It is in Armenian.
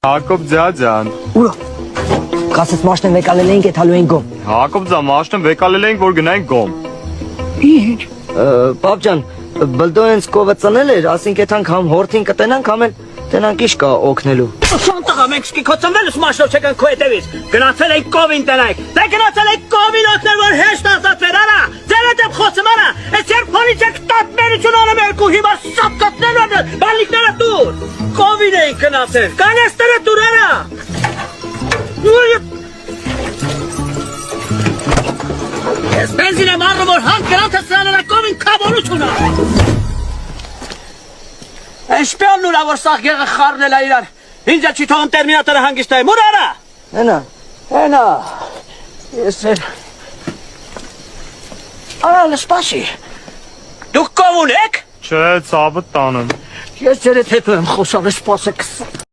Հակոբ ձյաձյան։ Ուրա։ Կասես մաշնեն վեկալել էինք էդ հալու են գոմ։ Հակոբ ձա մաշտն վեկալել ենք, որ գնայինք գոմ։ Ինչ։ Պապ ջան, բլդո հենց կովը ծնել էր, ասինք էթանք համ հորթին կտենանք, համ էլ տենանք իշ կա օգնելու։ Շանտղա մենք սկի քո ծնվելուց մաշնով չեկան քո հետևից։ Գնացել եք կովին տնայք։ Դե գնացել եք կովին օգնել, որ հեշտ ազատվեր, արա։ Ձեր հետ խոսում արա։ Այս երբ փոլիցիակ տատմերություն անում երկու հիմա սապկացնելու են բալիկները դուր։ Կովին էի գնացել։ Կանեստերը դուր արա։ Ես բենզին եմ առնում, որ հանք գրանթը սրանանակովին կավորություն ա։ Էնշպյոնն ուրա, որ սաղ գեղը խարնել է իրար։ Ինձ չի թողում տերմինատորը հանգիստ է, մուր արա։ Հենա, ես էր։ Արա, լսպասի, դուք կով ունեք։ Չէ, ծավը տանեմ։ Ես ձեր հետ հետո եմ խոսալ, լսպաս է կսատ։